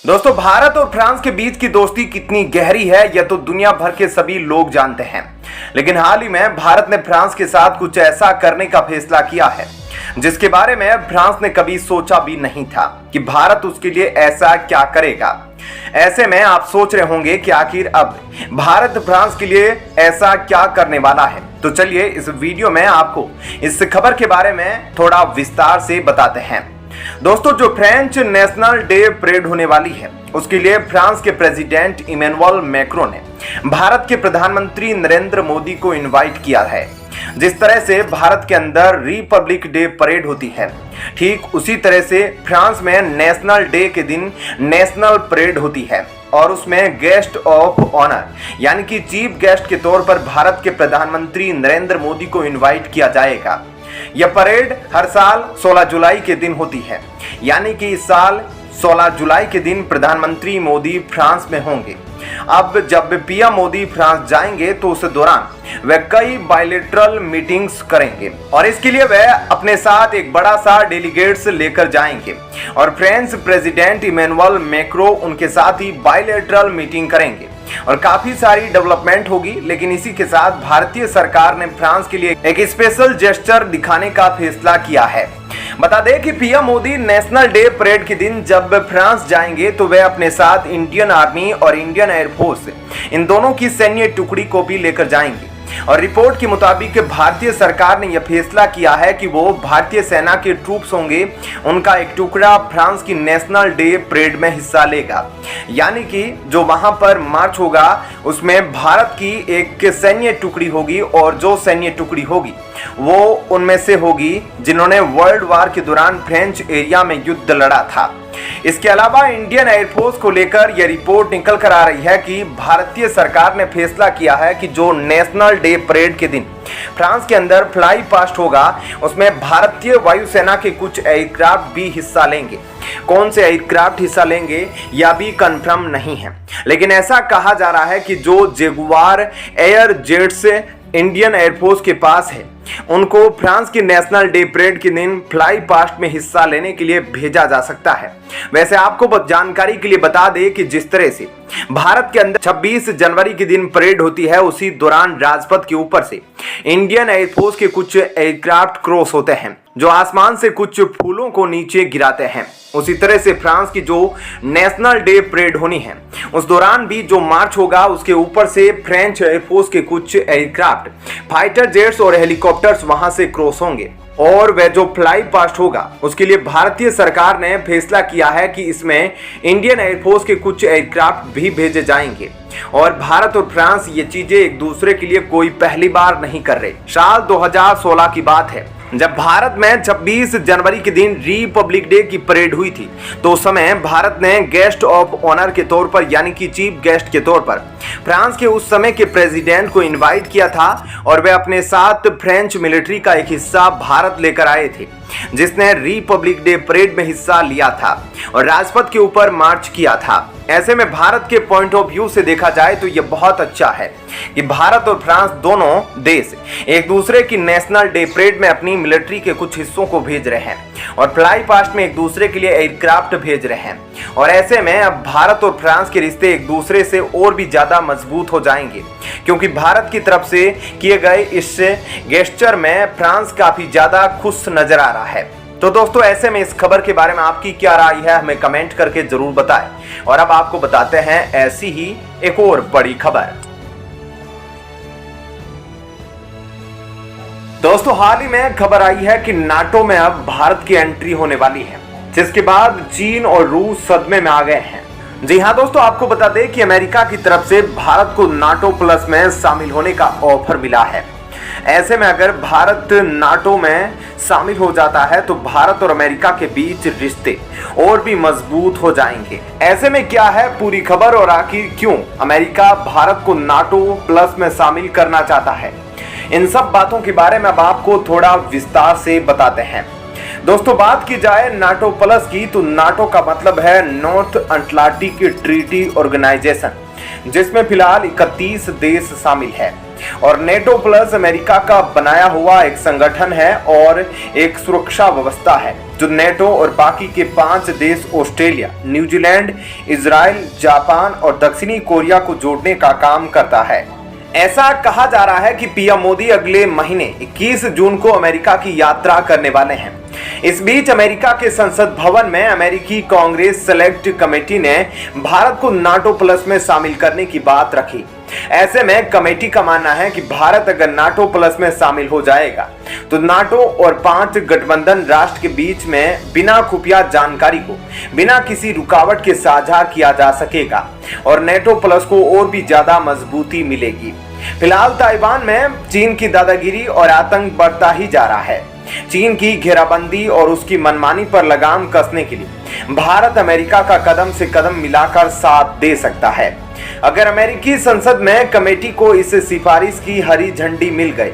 दोस्तों, भारत और फ्रांस के बीच की दोस्ती कितनी गहरी है यह तो दुनिया भर के सभी लोग जानते हैं। लेकिन हाल ही में भारत ने फ्रांस के साथ कुछ ऐसा करने का फैसला किया है जिसके बारे में फ्रांस ने कभी सोचा भी नहीं था कि भारत उसके लिए ऐसा क्या करेगा। ऐसे में आप सोच रहे होंगे कि आखिर अब भारत फ्रांस के लिए ऐसा क्या करने वाला है। तो चलिए इस वीडियो में आपको इस खबर के बारे में थोड़ा विस्तार से बताते हैं। दोस्तों, जो फ्रेंच नेशनल डे परेड होने वाली है उसके लिए फ्रांस के प्रेसिडेंट इमैनुअल मैक्रों ने भारत के प्रधानमंत्री नरेंद्र मोदी को इनवाइट किया है। जिस तरह से भारत के अंदर रिपब्लिक डे परेड होती है, ठीक उसी तरह से फ्रांस में नेशनल डे के दिन नेशनल परेड होती है और उसमें गेस्ट ऑफ ऑनर यानी कि चीफ गेस्ट के तौर पर भारत के प्रधानमंत्री नरेंद्र मोदी को इनवाइट किया जाएगा। यह परेड हर साल 16 जुलाई के दिन होती है, यानी कि इस साल 16 जुलाई के दिन प्रधानमंत्री मोदी फ्रांस में होंगे। अब जब पीएम मोदी फ्रांस जाएंगे तो उस दौरान वे कई बायलैटरल मीटिंग्स करेंगे और इसके लिए वे अपने साथ एक बड़ा सा डेलीगेट्स लेकर जाएंगे और फ्रेंच प्रेसिडेंट इमैनुअल मैक्रों उनके साथ ही बायलैटरल मीटिंग करेंगे और काफी सारी डेवलपमेंट होगी। लेकिन इसी के साथ भारतीय सरकार ने फ्रांस के लिए एक स्पेशल जेस्चर दिखाने का फैसला किया है। बता दें कि PM Modi national day parade के दिन जब फ्रांस जाएंगे तो वे अपने साथ इंडियन आर्मी और इंडियन एयरफोर्स इन दोनों की सैन्य टुकड़ी को भी लेकर जाएंगे और रिपोर्ट के मुताबिक भारतीय सरकार ने यह फैसला किया है कि वो भारतीय सेना के ट्रूप्स होंगे, उनका एक टुकड़ा फ्रांस की नेशनल डे परेड में हिस्सा लेगा। यानी कि जो वहां पर मार्च होगा उसमें भारत की एक सैन्य टुकड़ी होगी और जो सैन्य टुकड़ी होगी वो उनमें से होगी जिन्होंने वर्ल्ड वार के दौरान फ्रेंच एरिया में युद्ध लड़ा था। इसके अलावा इंडियन एयरफोर्स को लेकर यह रिपोर्ट निकल कर आ रही है कि भारतीय सरकार ने फैसला किया है कि जो नेशनल डे परेड के दिन फ्रांस के अंदर फ्लाई पास्ट होगा उसमें भारतीय वायुसेना के कुछ एयरक्राफ्ट भी हिस्सा लेंगे। कौन से एयरक्राफ्ट हिस्सा लेंगे यह भी कंफर्म नहीं है, लेकिन ऐसा कहा जा रहा है कि जो Jaguar air jets Indian air force के पास है उनको फ्रांस की नेशनल डे परेड के दिन फ्लाई पास्ट में हिस्सा लेने के लिए भेजा जा सकता है। वैसे आपको जानकारी के लिए बता दें कि जिस तरह से भारत के अंदर 26 जनवरी के दिन परेड होती है उसी दौरान राजपथ के ऊपर से इंडियन एयरफोर्स के कुछ एयरक्राफ्ट क्रॉस होते हैं जो आसमान से कुछ फूलों को नीचे गिराते हैं। उसी तरह से फ्रांस की जो नेशनल डे परेड होनी है उस दौरान भी जो मार्च होगा उसके ऊपर से फ्रेंच एयरफोर्स के कुछ एयरक्राफ्ट, फाइटर जेट्स और हेलीकॉप्टर्स वहां से क्रॉस होंगे और वह जो फ्लाई पास्ट होगा उसके लिए भारतीय सरकार ने फैसला किया है कि इसमें इंडियन एयरफोर्स के कुछ एयरक्राफ्ट भी भेजे जाएंगे। और भारत और फ्रांस ये चीजें एक दूसरे के लिए कोई पहली बार नहीं कर रहे। साल 2016 की बात है जब भारत में 26 जनवरी के दिन रिपब्लिक डे की परेड हुई थी तो उस समय भारत ने गेस्ट ऑफ ऑनर के तौर पर यानी कि चीफ गेस्ट के तौर पर फ्रांस के उस समय के प्रेसिडेंट को इनवाइट किया था और वे अपने साथ फ्रेंच मिलिट्री का एक हिस्सा भारत लेकर आए थे जिसने रिपब्लिक डे परेड में हिस्सा लिया था और राजपथ के ऊपर मार्च किया था। ऐसे में भारत के पॉइंट ऑफ व्यू से देखा जाए तो यह बहुत अच्छा है कि भारत और फ्रांस दोनों देश एक दूसरे की नेशनल डे परेड में अपनी मिलिट्री के कुछ हिस्सों को भेज रहे हैं और फ्लाई पास्ट में एक दूसरे के लिए एयरक्राफ्ट भेज रहे हैं और ऐसे में अब भारत और फ्रांस के रिश्ते एक दूसरे से और भी ज्यादा मजबूत हो जाएंगे क्योंकि भारत की तरफ से किए गए इस गेस्चर में फ्रांस काफी ज्यादा खुश नजर आ रहा है। तो दोस्तों, ऐसे में इस खबर के बारे में आपकी क्या राय है हमें कमेंट करके जरूर बताएं और अब आपको बताते हैं ऐसी ही एक और बड़ी खबर। दोस्तों, हाल ही में खबर आई है कि नाटो में अब भारत की एंट्री होने वाली है जिसके बाद चीन और रूस सदमे में आ गए हैं। जी हां दोस्तों, आपको बता दें कि अमेरिका की तरफ से भारत को नाटो प्लस में शामिल होने का ऑफर मिला है। ऐसे में अगर भारत नाटो में शामिल हो जाता है तो भारत और अमेरिका के बीच रिश्ते और भी मजबूत हो जाएंगे। ऐसे में क्या है पूरी खबर और आखिर क्यों अमेरिका भारत को नाटो प्लस में शामिल करना चाहता है, इन सब बातों के बारे में अब आपको थोड़ा विस्तार से बताते हैं। दोस्तों, बात की जाए नाटो प्लस की तो नाटो का मतलब है नॉर्थ अटलांटिक ट्रीटी ऑर्गेनाइजेशन जिसमें फिलहाल 31 देश शामिल है। और नेटो प्लस अमेरिका का बनाया हुआ एक संगठन है और एक सुरक्षा व्यवस्था है जो नेटो और बाकी के 5 देश ऑस्ट्रेलिया, न्यूजीलैंड, इजराइल, जापान और दक्षिणी कोरिया को जोड़ने का काम करता है। ऐसा कहा जा रहा है कि पीएम मोदी अगले महीने 21 जून को अमेरिका की यात्रा करने वाले हैं। इस बीच अमेरिका के संसद भवन में अमेरिकी कांग्रेस सेलेक्ट कमेटी ने भारत को नाटो प्लस में शामिल करने की बात रखी। ऐसे में कमेटी का मानना है कि भारत अगर नाटो प्लस में शामिल हो जाएगा तो नाटो और 5 गठबंधन राष्ट्र के बीच में बिना खुफिया जानकारी को बिना किसी रुकावट के साझा किया जा सकेगा और नेटो प्लस को और भी ज्यादा मजबूती मिलेगी। फिलहाल ताइवान में चीन की दादागिरी और आतंक बढ़ता ही जा रहा है। चीन की घेराबंदी और उसकी मनमानी पर लगाम कसने के लिए भारत अमेरिका का कदम से कदम मिलाकर साथ दे सकता है। अगर अमेरिकी संसद में कमेटी को इस सिफारिश की हरी झंडी मिल गई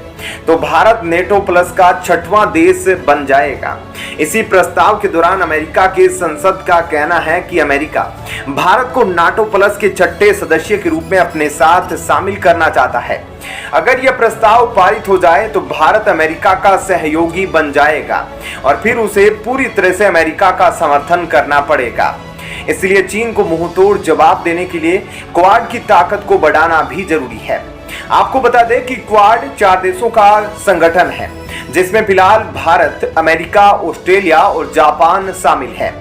तो भारत नेटो प्लस का 6वां देश बन जाएगा। इसी प्रस्ताव के दौरान अमेरिका के संसद का कहना है कि अमेरिका भारत को नाटो प्लस के 6ठे सदस्य के रूप में अपने साथ शामिल करना चाहता है। अगर यह प्रस्ताव पारित हो जाए तो भारत अमेरिका का सहयोगी बन जाएगा और फिर उसे पूरी तरह से अमेरिका का समर्थन करना पड़ेगा। इसलिए चीन को मुंहतोड़ जवाब देने के लिए क्वाड की ताकत को बढ़ाना भी जरूरी है। आपको बता दें कि क्वाड 4 देशों का संगठन है जिसमें फिलहाल भारत, अमेरिका, ऑस्ट्रेलिया और जापान शामिल है।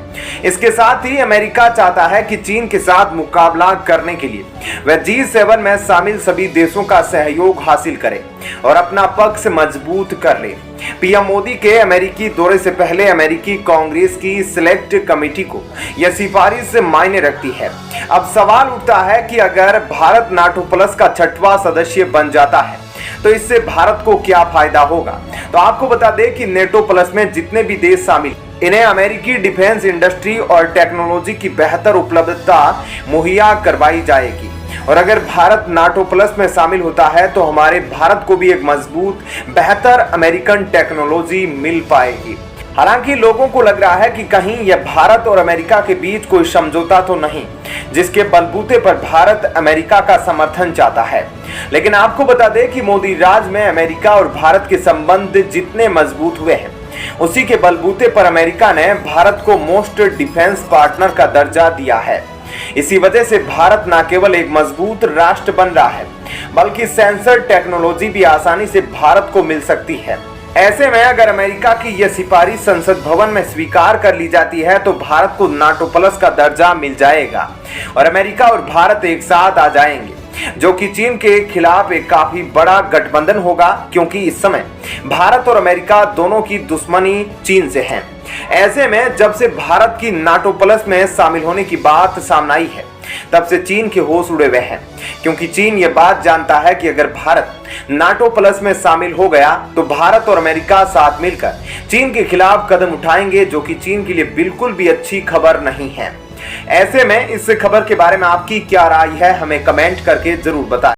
इसके साथ ही अमेरिका चाहता है कि चीन के साथ मुकाबला करने के लिए वह G7 में शामिल सभी देशों का सहयोग हासिल करे और अपना पक्ष मजबूत कर ले। पीएम मोदी के अमेरिकी दौरे से पहले अमेरिकी कांग्रेस की सिलेक्ट कमेटी को यह सिफारिश मायने रखती है। अब सवाल उठता है कि अगर भारत नाटो प्लस का 6वां सदस्य बन जाता है तो इससे भारत को क्या फायदा होगा। तो आपको बता दें कि नेटो प्लस में जितने भी देश शामिल, इन्हें अमेरिकी डिफेंस इंडस्ट्री और टेक्नोलॉजी की बेहतर उपलब्धता मुहैया करवाई जाएगी और अगर भारत नाटो प्लस में शामिल होता है तो हमारे भारत को भी एक मजबूत, बेहतर अमेरिकन टेक्नोलॉजी मिल पाएगी। हालांकि लोगों को लग रहा है कि कहीं यह भारत और अमेरिका के बीच कोई समझौता तो नहीं जिसके बलबूते पर भारत अमेरिका का समर्थन चाहता है। लेकिन आपको बता दें कि मोदी राज में अमेरिका और भारत के संबंध जितने मजबूत हुए हैं उसी के बलबूते पर अमेरिका ने भारत को मोस्ट डिफेंस पार्टनर का दर्जा दिया है। इसी वजह से भारत न केवल एक मजबूत राष्ट्र बन रहा है बल्कि सेंसर टेक्नोलॉजी भी आसानी से भारत को मिल सकती है। ऐसे में अगर अमेरिका की यह सिफारिश संसद भवन में स्वीकार कर ली जाती है तो भारत को नाटो प्लस का दर्जा मिल जाएगा और अमेरिका और भारत एक साथ आ जाएंगे जो कि चीन के खिलाफ एक काफी बड़ा गठबंधन होगा, क्योंकि इस समय भारत और अमेरिका दोनों की दुश्मनी चीन से है। ऐसे में जब से भारत की नाटो प्लस में शामिल होने की बात सामने आई है तब से चीन के होश उड़े हुए हैं, क्योंकि चीन ये बात जानता है कि अगर भारत नाटो प्लस में शामिल हो गया तो भारत और अमेरिका साथ मिलकर चीन के खिलाफ कदम उठाएंगे जो कि चीन के लिए बिल्कुल भी अच्छी खबर नहीं है। ऐसे में इस खबर के बारे में आपकी क्या राय है हमें कमेंट करके जरूर बताएं।